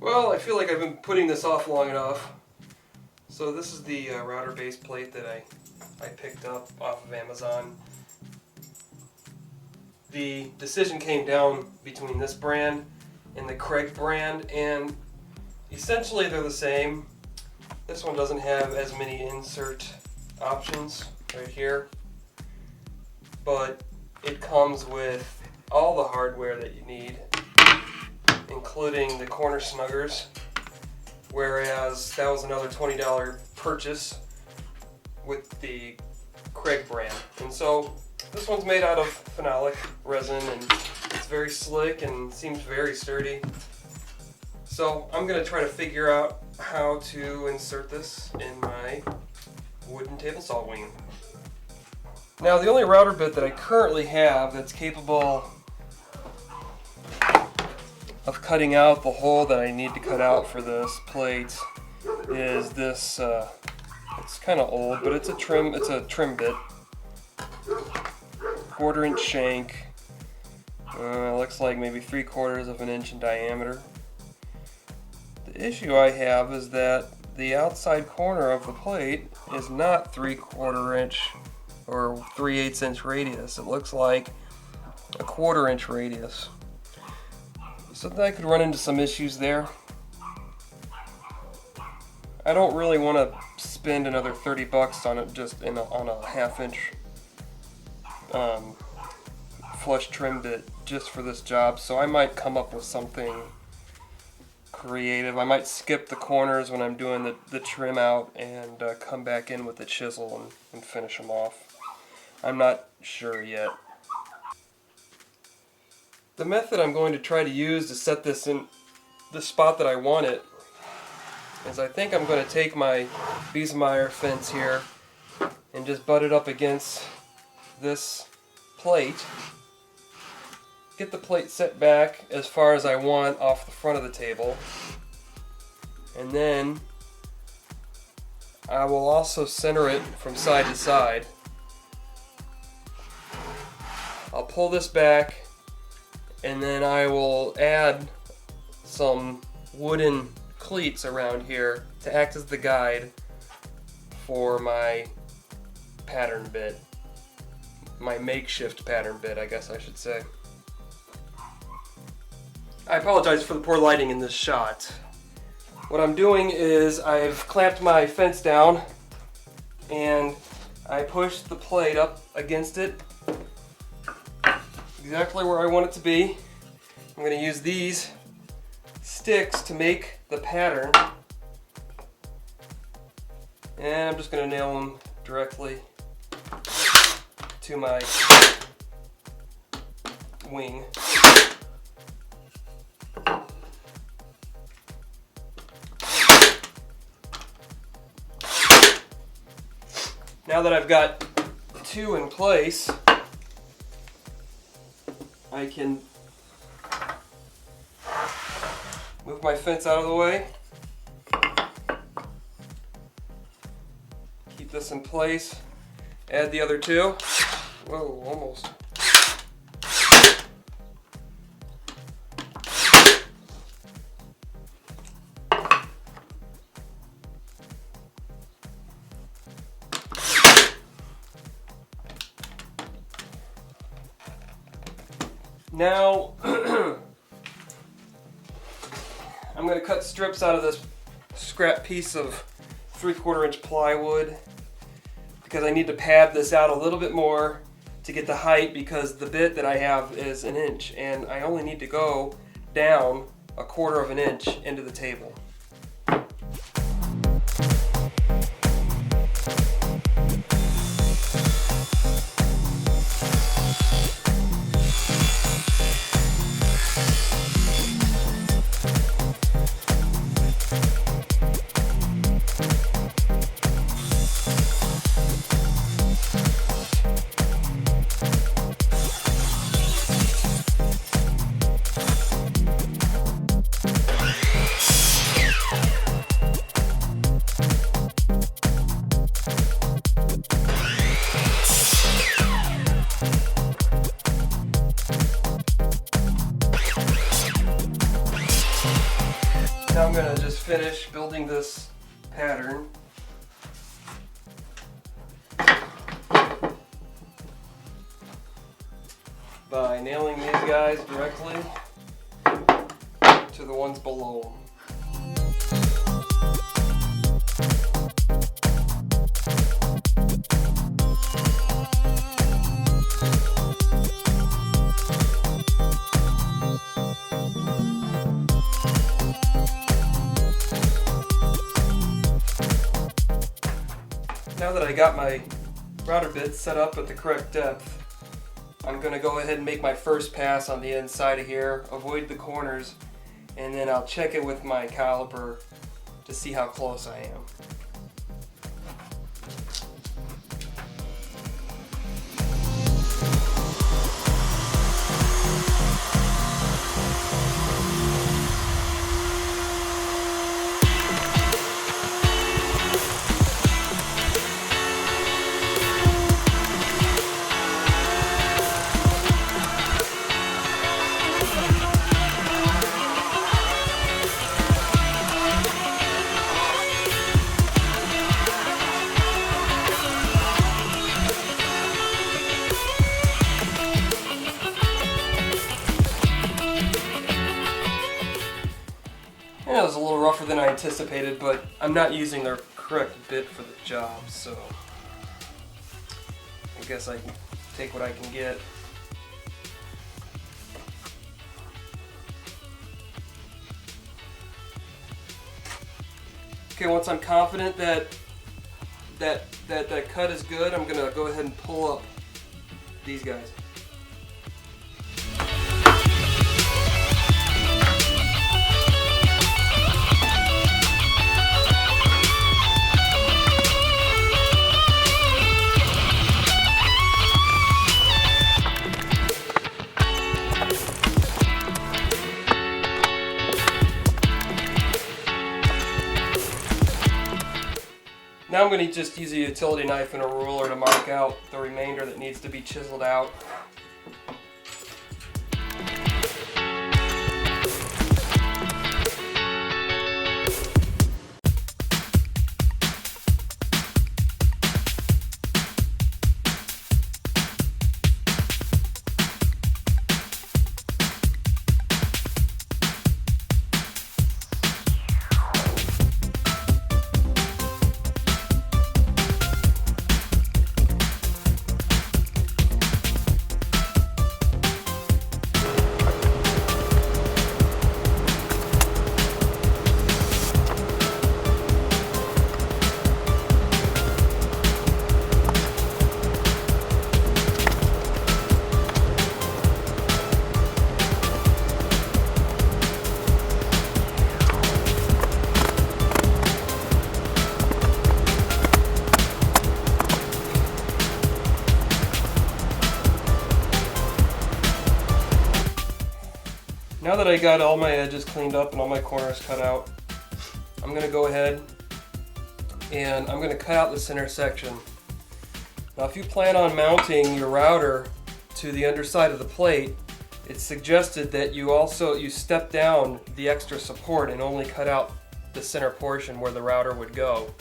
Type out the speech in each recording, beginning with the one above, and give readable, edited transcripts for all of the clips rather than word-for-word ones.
Well, I feel like I've been putting this off long enough. So this is the router base plate that I picked up off of Amazon. The decision came down between this brand and the Craig brand, and essentially they're the same. This one doesn't have as many insert options right here, but it comes with all the hardware that you need, including the corner snuggers, whereas that was another $20 purchase with the Craig brand. And so this one's made out of phenolic resin, and it's very slick and seems very sturdy. So I'm going to try to figure out how to insert this in my wooden table saw wing. Now, the only router bit that I currently have that's capable of cutting out the hole that I need to cut out for this plate is this. It's kind of old, but it's a trim bit, 1/4 inch shank. Looks like maybe 3/4 of an inch in diameter. The issue I have is that the outside corner of the plate is not 3/4 inch or 3/8 inch radius. It looks like a 1/4 inch radius. So I could run into some issues there. I don't really want to spend another $30 on it just on a 1/2 inch flush trim bit just for this job, so I might come up with something creative. I might skip the corners when I'm doing the trim out and come back in with the chisel and finish them off. I'm not sure yet. The method I'm going to try to use to set this in the spot that I want it is I think I'm going to take my Biesemeyer fence here and just butt it up against this plate. Get the plate set back as far as I want off the front of the table. And then I will also center it from side to side. I'll pull this back, and then I will add some wooden cleats around here to act as the guide for my pattern bit. My makeshift pattern bit, I guess I should say. I apologize for the poor lighting in this shot. What I'm doing is I've clamped my fence down and I pushed the plate up against it exactly where I want it to be. I'm going to use these sticks to make the pattern, and I'm just going to nail them directly to my wing. Now that I've got two in place, I can move my fence out of the way, keep this in place, add the other two. Whoa, almost. Now, I'm going to cut strips out of this scrap piece of 3/4 inch plywood because I need to pad this out a little bit more to get the height, because the bit that I have is 1 inch and I only need to go down 1/4 inch into the table. finish building this pattern. By nailing these guys directly to the ones below them. Now that I got my router bit set up at the correct depth, I'm going to go ahead and make my first pass on the inside of here, avoid the corners, and then I'll check it with my caliper to see how close I am. Yeah, it was a little rougher than I anticipated, but I'm not using the correct bit for the job, so I guess I can take what I can get. Okay, once I'm confident that cut is good, I'm gonna go ahead and pull up these guys. Now I'm going to just use a utility knife and a ruler to mark out the remainder that needs to be chiseled out. Now that I got all my edges cleaned up and all my corners cut out, I'm going to go ahead and I'm going to cut out this center section. Now if you plan on mounting your router to the underside of the plate, it's suggested that you step down the extra support and only cut out the center portion where the router would go.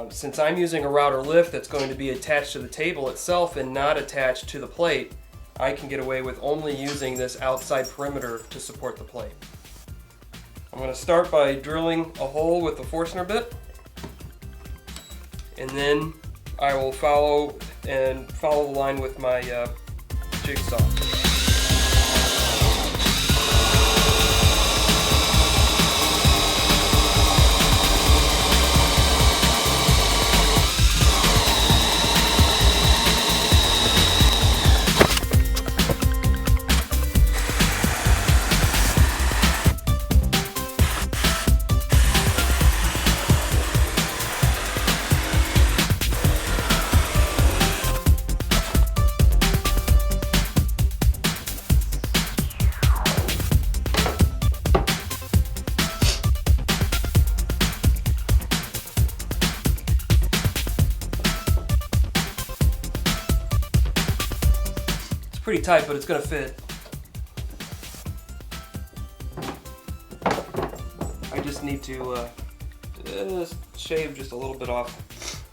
Since I'm using a router lift that's going to be attached to the table itself and not attached to the plate, I can get away with only using this outside perimeter to support the plate. I'm going to start by drilling a hole with the Forstner bit, and then I will follow the line with my jigsaw. Pretty tight, but it's going to fit. I just need to shave just a little bit off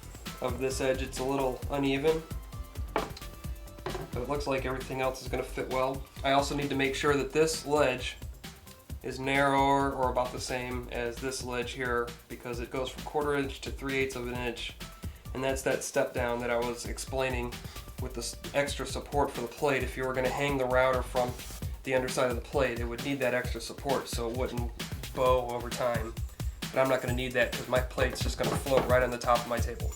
of this edge. It's a little uneven, but it looks like everything else is going to fit well. I also need to make sure that this ledge is narrower or about the same as this ledge here, because it goes from 1/4 inch to 3/8 of an inch, and that's that step down that I was explaining with this extra support for the plate. If you were going to hang the router from the underside of the plate, it would need that extra support so it wouldn't bow over time. But I'm not going to need that because my plate's just going to float right on the top of my table.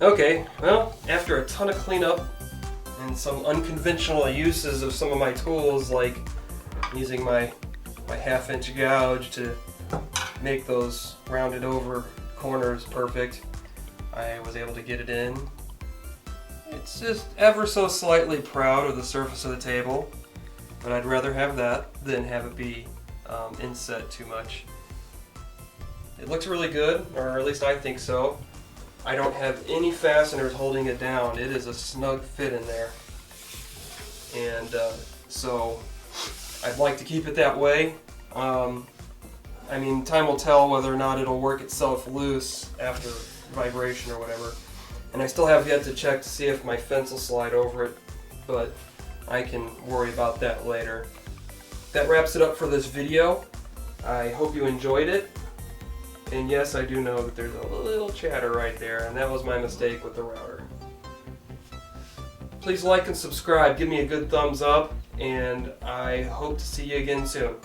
Okay, well, after a ton of cleanup and some unconventional uses of some of my tools, like using my 1/2 inch gouge to make those rounded over corners perfect, I was able to get it in. It's just ever so slightly proud of the surface of the table, but I'd rather have that than have it be inset too much. It looks really good, or at least I think so. I don't have any fasteners holding it down. It is a snug fit in there. And so I'd like to keep it that way. I mean, time will tell whether or not it'll work itself loose after vibration or whatever. And I still have yet to check to see if my fence will slide over it, but I can worry about that later. That wraps it up for this video. I hope you enjoyed it. And yes, I do know that there's a little chatter right there, and that was my mistake with the router. Please like and subscribe, give me a good thumbs up, and I hope to see you again soon.